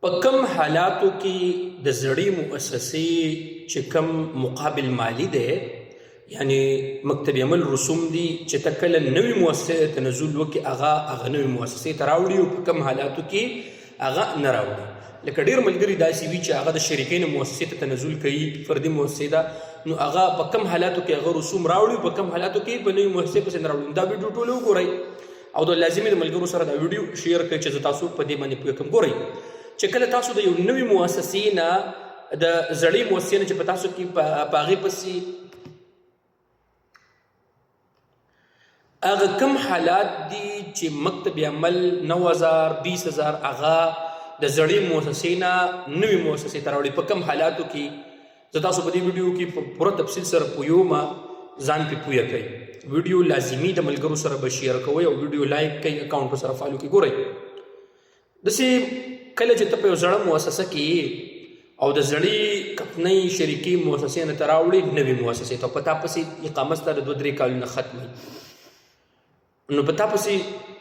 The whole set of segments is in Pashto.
په کم حالاتو کې د زړې مؤسسې چې کم مقابل مالی دی یعنی مکتب عمل رسوم دي چې ته کله نوې مؤسسې ته نزول وکړي هغه نوې مؤسسې ته راوړي او په کم حالاتو کې هغه نه راوړي لکه ډېر ملګري داسې وي چې هغه د شریکینو مؤسسې ته تنزل کوي فردي مؤسسې ده نو هغه په کم حالاتو کې هغه رسوم راوړي په کم حالاتو کې په نوې مؤسسې پسې نه راوړي دا ویډیو ټول وګورئ او د لازمي د ملګرو سره دا ویډیو شیر کړئ چې زه تاسو په دې باندې پوه کړم ګورئ چې کله تاسو د یو نوې مؤسسې نه د زړې مؤسسې نه چې په تاسو کې په هغې پسې هغه کم حالات دي چې مکتب عمل 9000 20000 هغه د زړې مؤسسې نه نوې مؤسسې ته راوړي په کم حالاتو کې زه تاسو په دې ویډیو کې په پوره تفصیل سره پوهیوم ځان پې پوه کړئ ویډیو لازمي د ملګرو سره به شیر کوئ او ویډیو لایک کوئ اکاونټ سره فالو کوئ ګورئ داسې کله چې ته په یو زړه مؤسسه کې او د زړې کمپنۍ شریکي مؤسسې نه ته راوړې نوې مؤسسې ته په تا پسې اقامت ستا د 2-3 کالونه ختموي نو په تا پسې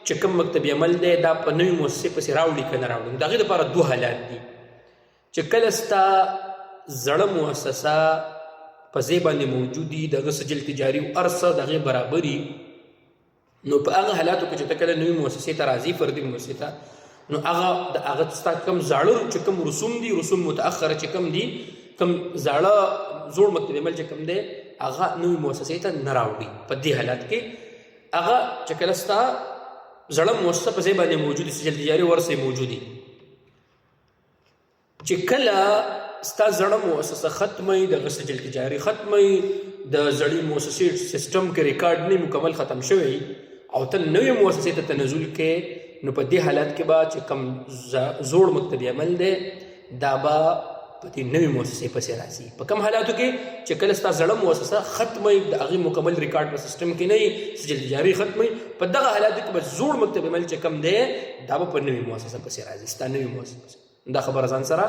چې کوم مکتب عمل دی دا په نوې مؤسسې پسې راوړي که نه راوړي د هغې دپاره 2 حالات دي چې کله ستا زړه مؤسسه په ځای باندې موجود دي د هغه سجل تجاري او هر څه د هغې برابري نو په هغه حالاتو کې چې ته کله نوې مؤسسې ته راځي فردي مؤسسې ته نو هغه ستا کم زاړه چې کم رسوم دي رسوم متأخره چې کم دي کم زاړه زوړ مکتب عمل چې کم دی هغه نوې مؤسسې ته نه راوړي په دې حالت کې هغه چې کله ستا زړه مؤسسه په ځای باندې موجود دي سجل تجاري ورسې موجود دي چې کله ستا زړه مؤسسه ختموي دغه سجل تجاري ختموي د زړې مؤسسې سیسټم کې ریکارډ نه مکمل ختم شوی او ته نوې مؤسسې ته تنزل کې نو په دې حالت کې به چې کم زوړ مکتب عمل دی دا به په دې نوې مؤسسې پسې راځي په کم حالاتو کې چې کله ستا زړه مؤسسه ختموي د هغې مکمل ریکارډ په سیسټم کې نه وي سجل تجاري ختموي په دغه حالاتو کې به زوړ مکتب عمل چې کم دی دا به په نوې مؤسسه پسې راځي ستا نوې مؤسسه پسې دا خبره ځان سره